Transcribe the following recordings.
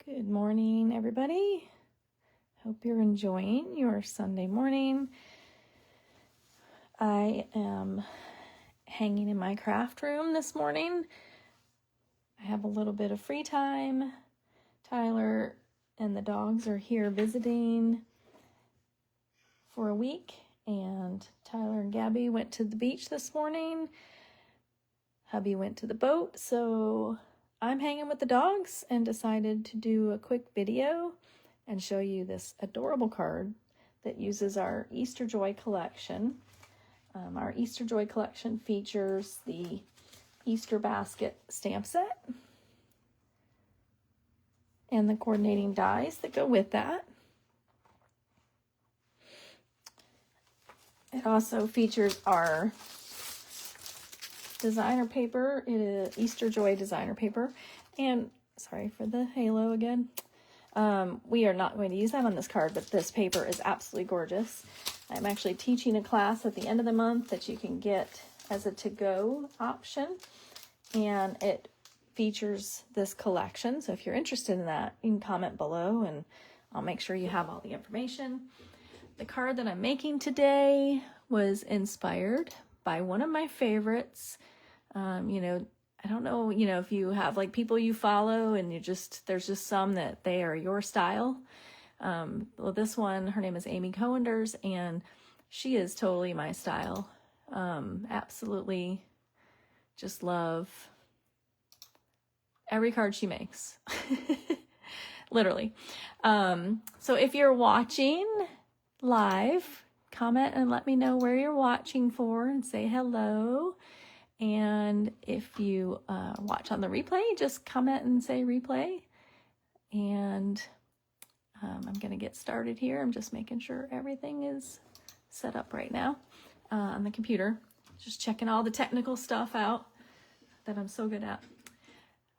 Good morning, everybody. Hope you're enjoying your Sunday morning. I am hanging in my craft room this morning. I have a little bit of free time. Tyler and the dogs are here visiting for a week, and Tyler and Gabby went to the beach this morning. Hubby went to the boat, so I'm hanging with the dogs and decided to do a quick video and show you this adorable card that uses our Easter Joy collection. Our Easter Joy collection features the Easter basket stamp set and the coordinating dies that go with that. It also features our designer paper. It is Easter Joy designer paper, and sorry for the halo again. We are not going to use that on this card, but this paper is absolutely gorgeous. I'm actually teaching a class at the end of the month that you can get as a to-go option, and it features this collection. So if you're interested in that, you can comment below and I'll make sure you have all the information. The card that I'm making today was inspired by one of my favorites. I don't know, if you have like people you follow and there's just some that they are your style. Well, this one, her name is Amy Koenders, and she is totally my style. Absolutely just love every card she makes. Literally. So if you're watching live, comment and let me know where you're watching for and say hello. And if you watch on the replay, just comment and say replay. And I'm going to get started here. I'm just making sure everything is set up right now on the computer. Just checking all the technical stuff out that I'm so good at.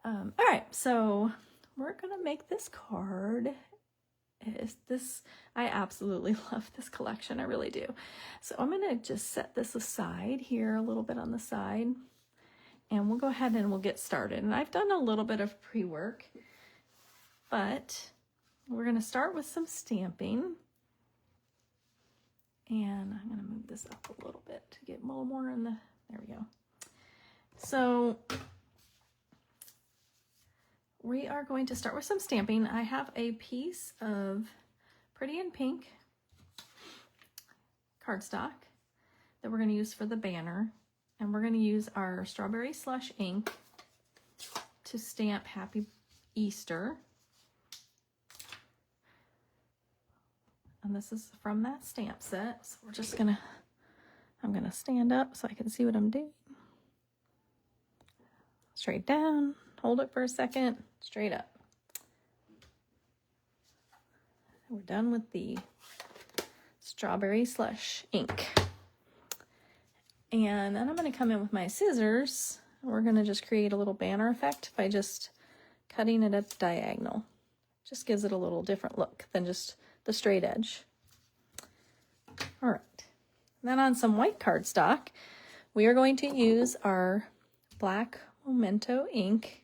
All right, so we're going to make this card. I absolutely love this collection. I really do. So I'm going to just set this aside here a little bit on the side, and we'll go ahead and we'll get started. And I've done a little bit of pre-work, but we're going to start with some stamping. And I'm going to move this up a little bit to get a little more in there we go. So we are going to start with some stamping. I have a piece of Pretty in Pink cardstock that we're going to use for the banner. And we're going to use our Strawberry Slush ink to stamp Happy Easter. And this is from that stamp set. So we're just I'm going to stand up so I can see what I'm doing. Straight down. Hold it for a second, straight up. We're done with the Strawberry Slush ink. And then I'm going to come in with my scissors. We're going to just create a little banner effect by just cutting it at the diagonal. Just gives it a little different look than just the straight edge. All right. And then on some white cardstock, we are going to use our black Memento ink.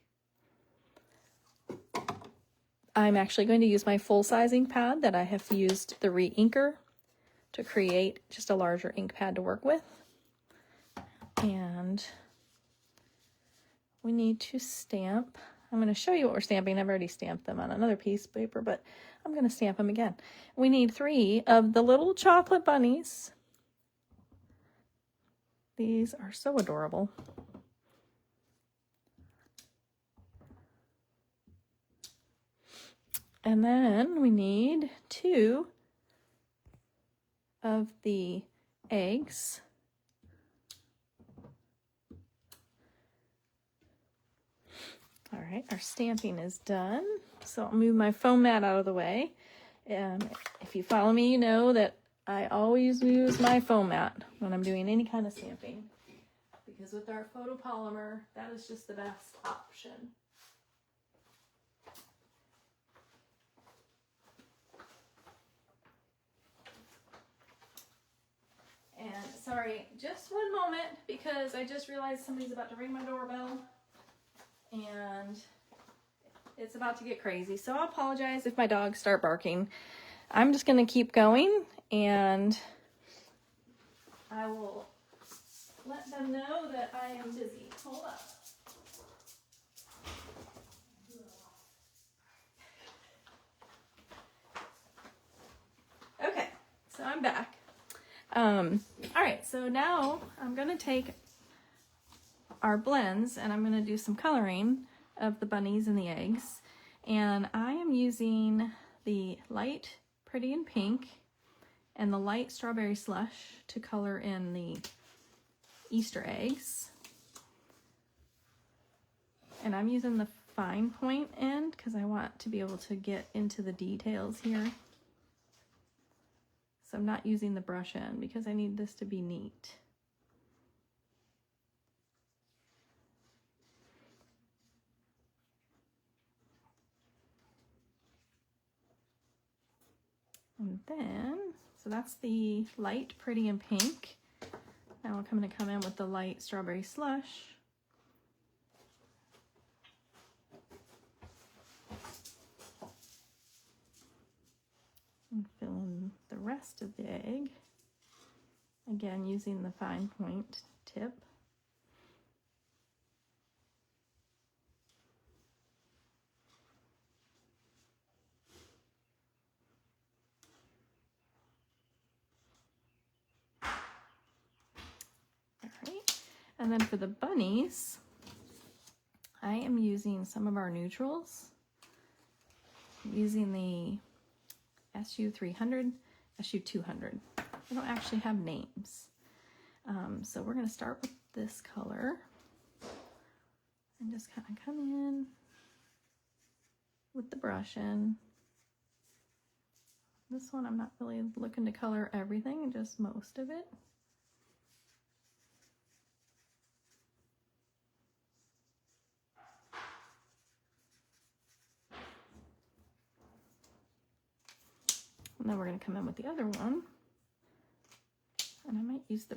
I'm actually going to use my full-size ink pad that I have used the re-inker to create just a larger ink pad to work with. And we need to stamp. I'm going to show you what we're stamping. I've already stamped them on another piece of paper, but I'm going to stamp them again. We need 3 of the little chocolate bunnies. These are so adorable. And then we need 2 of the eggs. All right, our stamping is done. So I'll move my foam mat out of the way. If you follow me, you know that I always use my foam mat when I'm doing any kind of stamping, because with our photopolymer, that is just the best option. And sorry, just one moment, because I just realized somebody's about to ring my doorbell, and it's about to get crazy. So I apologize if my dogs start barking. I'm just going to keep going, and I will let them know that I am busy. Hold up. Okay, so I'm back. All right, so now I'm going to take our blends and I'm going to do some coloring of the bunnies and the eggs. And I am using the light Pretty in Pink and the light Strawberry Slush to color in the Easter eggs. And I'm using the fine point end because I want to be able to get into the details here. So I'm not using the brush end because I need this to be neat. And then, so that's the light Pretty in Pink. Now I'm going to come in with the light Strawberry Slush. And fill in the rest of the egg. Again, using the fine point tip. And then for the bunnies, I am using some of our neutrals. I'm using the SU300, SU200. They don't actually have names. So we're going to start with this color and just kind of come in with the brush in. This one I'm not really looking to color everything, just most of it. And then we're going to come in with the other one. And I might use the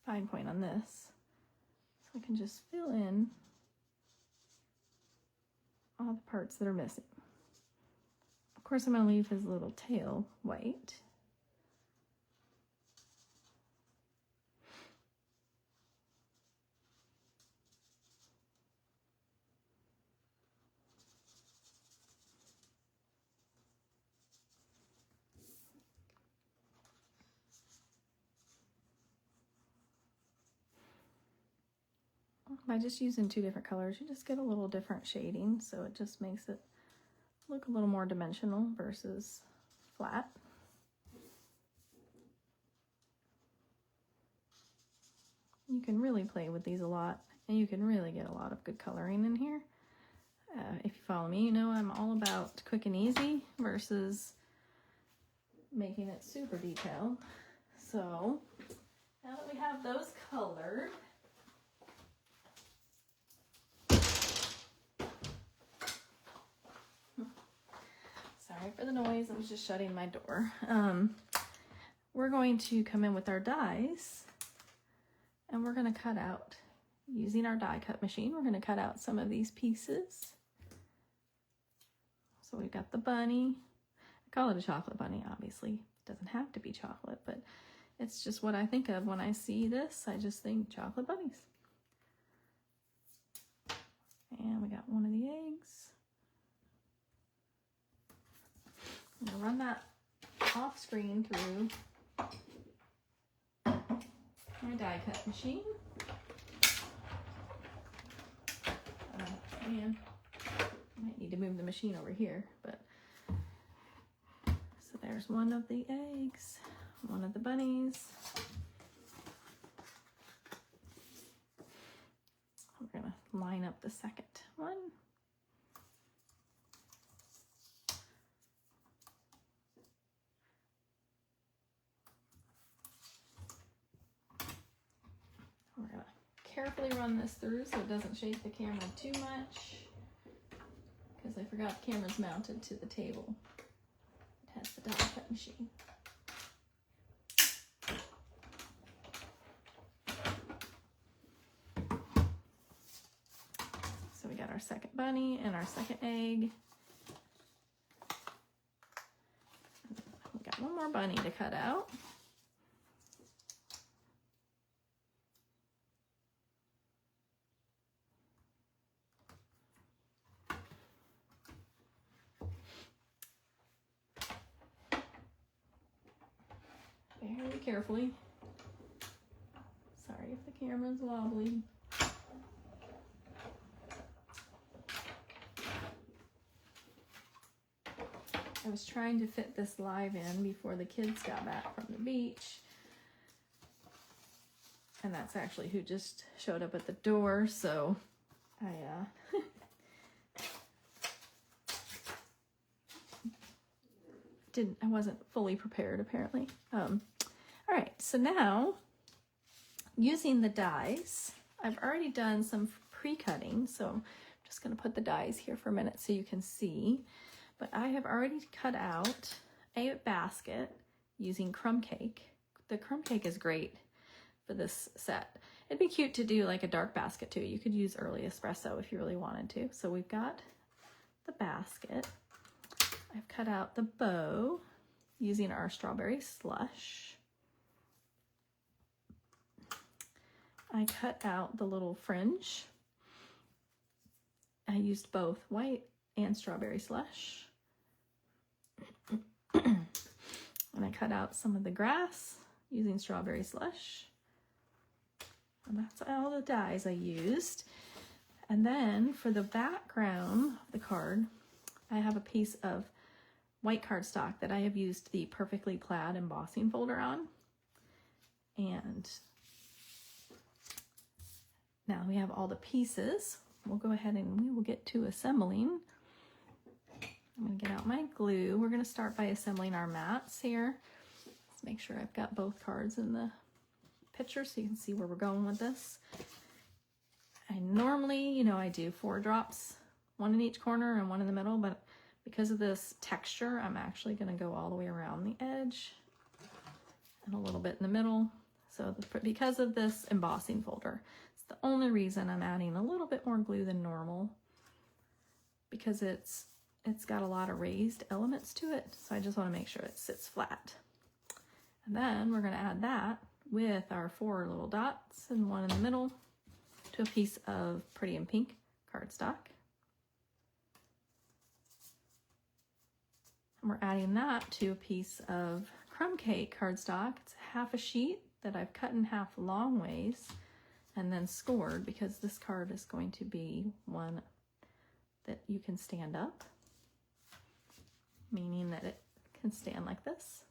fine point on this. So I can just fill in all the parts that are missing. Of course, I'm going to leave his little tail white. By just using two different colors, you just get a little different shading, so it just makes it look a little more dimensional versus flat. You can really play with these a lot, and you can really get a lot of good coloring in here. If you follow me, you know I'm all about quick and easy versus making it super detailed. So now that we have those colored, sorry for the noise, I was just shutting my door. We're going to come in with our dies, and we're going to cut out, using our die cut machine, we're going to cut out some of these pieces. So we've got the bunny. I call it a chocolate bunny, obviously. It doesn't have to be chocolate, but it's just what I think of when I see this. I just think chocolate bunnies. And we got one of the eggs. I'm going to run that off screen through my die cut machine. Man, I might need to move the machine over here, but so there's one of the eggs, one of the bunnies. We're going to line up the second one. We're going to carefully run this through so it doesn't shake the camera too much, because I forgot the camera's mounted to the table. It has the die cut machine. So we got our second bunny and our second egg. We got one more bunny to cut out. Very carefully. Sorry if the camera's wobbly. I was trying to fit this live in before the kids got back from the beach. And that's actually who just showed up at the door, so I I wasn't fully prepared apparently. All right, so now using the dies, I've already done some pre-cutting, so I'm just gonna put the dies here for a minute so you can see. But I have already cut out a basket using crumb cake. The crumb cake is great for this set. It'd be cute to do like a dark basket too. You could use early espresso if you really wanted to. So we've got the basket. I've cut out the bow using our strawberry slush. I cut out the little fringe. I used both white and strawberry slush. And I cut out some of the grass using strawberry slush. And that's all the dies I used. And then for the background of the card, I have a piece of white cardstock that I have used the Perfectly Plaid embossing folder on. And now we have all the pieces. We'll go ahead and we will get to assembling. I'm going to get out my glue. We're going to start by assembling our mats here. Let's make sure I've got both cards in the picture so you can see where we're going with this. I normally, I do 4 drops, 1 in each corner and 1 in the middle, but because of this texture, I'm actually going to go all the way around the edge and a little bit in the middle. So because of this embossing folder, it's the only reason I'm adding a little bit more glue than normal, because it's got a lot of raised elements to it. So I just want to make sure it sits flat. And then we're going to add that with our 4 little dots and 1 in the middle to a piece of Pretty in Pink cardstock. And we're adding that to a piece of crumb cake cardstock. It's half a sheet that I've cut in half long ways and then scored, because this card is going to be one that you can stand up, meaning that it can stand like this.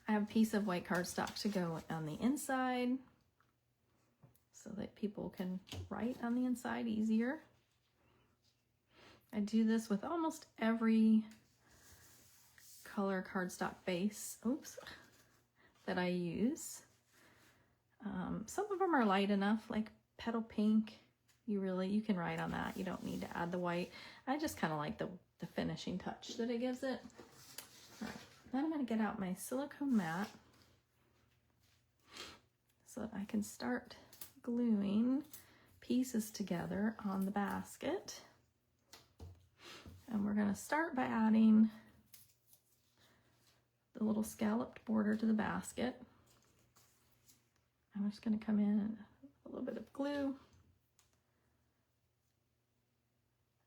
I have a piece of white cardstock to go on the inside so that people can write on the inside easier. I do this with almost every color cardstock base, that I use. Some of them are light enough, like petal pink. You can write on that. You don't need to add the white. I just kind of like the finishing touch that it gives it. All right, then I'm going to get out my silicone mat so that I can start gluing pieces together on the basket. And we're going to start by adding the little scalloped border to the basket. I'm just going to come in with a little bit of glue.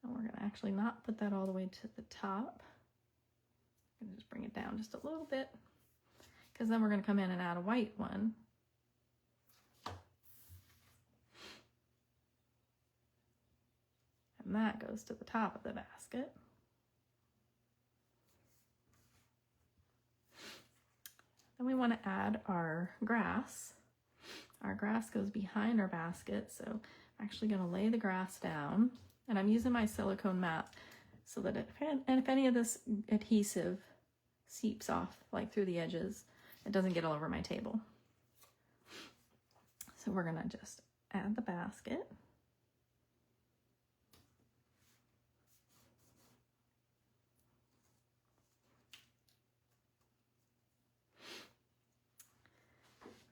And we're going to actually not put that all the way to the top. I'm going to just bring it down just a little bit, because then we're going to come in and add a white one. And that goes to the top of the basket. Then we want to add our grass. Our grass goes behind our basket, so I'm actually going to lay the grass down. And I'm using my silicone mat so that if any of this adhesive seeps off like through the edges, it doesn't get all over my table. So we're going to just add the basket.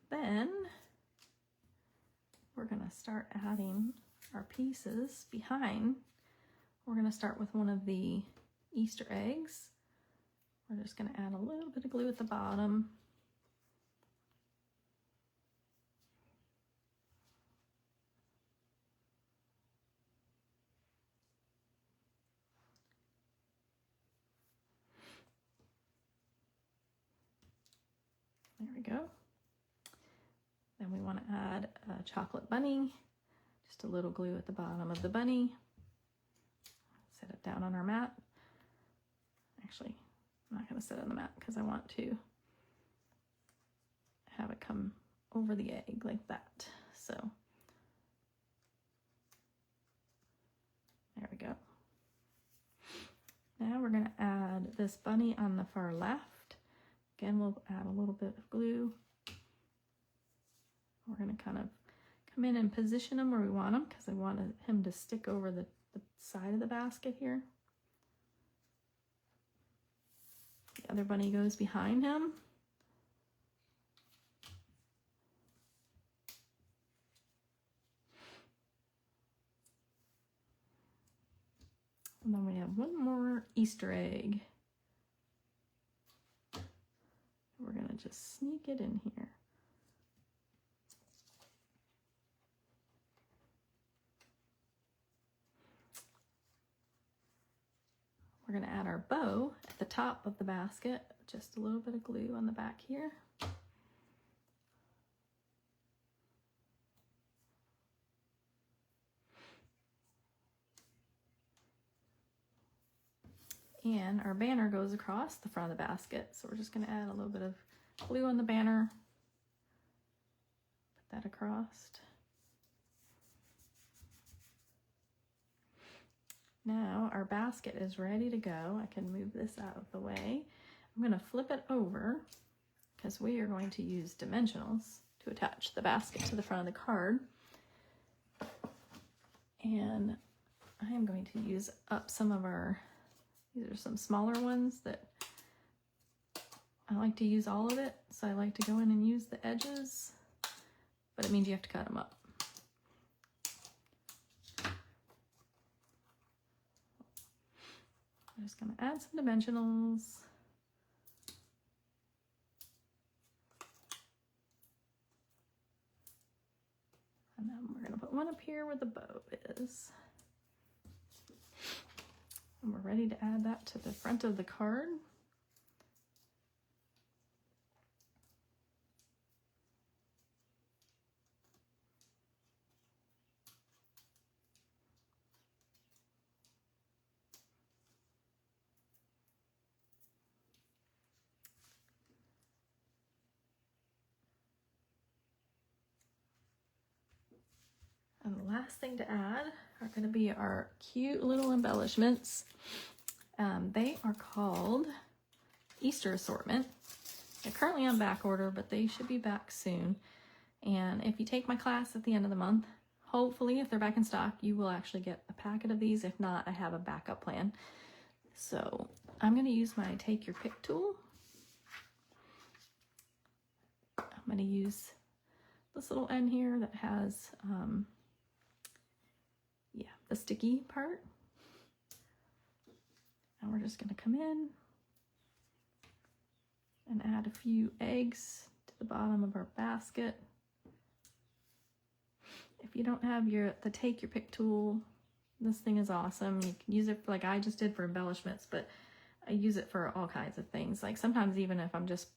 Then we're going to to start adding our pieces behind. We're going to start with one of the Easter eggs. We're just going to add a little bit of glue at the bottom. There we go. Then we want to add a chocolate bunny, just a little glue at the bottom of the bunny. Set it down on our mat. Actually, I'm not going to set it on the mat because I want to have it come over the egg like that. So there we go. Now we're going to add this bunny on the far left. Again, we'll add a little bit of glue. We're going to kind of come in and position him where we want him because I want him to stick over the side of the basket here. The other bunny goes behind him. And then we have one more Easter egg. We're going to just sneak it in here. We're going to add our bow at the top of the basket, just a little bit of glue on the back here. And our banner goes across the front of the basket, so we're just going to add a little bit of glue on the banner. Put that across. Now our basket is ready to go. I can move this out of the way. I'm going to flip it over because we are going to use dimensionals to attach the basket to the front of the card. And I am going to use up some of our, these are some smaller ones that I like to use all of it. So I like to go in and use the edges, but it means you have to cut them up. I'm just going to add some dimensionals. And then we're going to put one up here where the bow is. And we're ready to add that to the front of the card. And the last thing to add are going to be our cute little embellishments. They are called Easter Assortment. They're currently on back order, but they should be back soon. And if you take my class at the end of the month, hopefully if they're back in stock, you will actually get a packet of these. If not, I have a backup plan. So I'm going to use my Take Your Pick tool. I'm going to use this little end here that has the sticky part. And we're just going to come in and add a few eggs to the bottom of our basket. If you don't have the Take Your Pick tool, this thing is awesome. You can use it for, like I just did, for embellishments, but I use it for all kinds of things. Like sometimes even if I'm just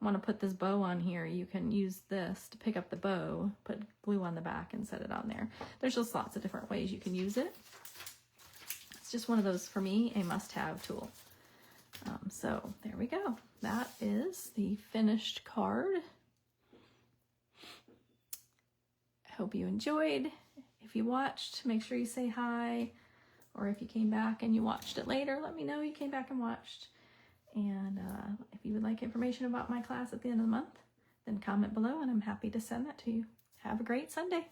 want to put this bow on here, you can use this to pick up the bow, put glue on the back and set it on there. There's just lots of different ways you can use it. It's just one of those, for me, a must-have tool. So there we go. That is the finished card. I hope you enjoyed. If you watched, make sure you say hi. Or if you came back and you watched it later, let me know you came back and watched. And if you would like information about my class at the end of the month, then comment below and I'm happy to send that to you. Have a great Sunday.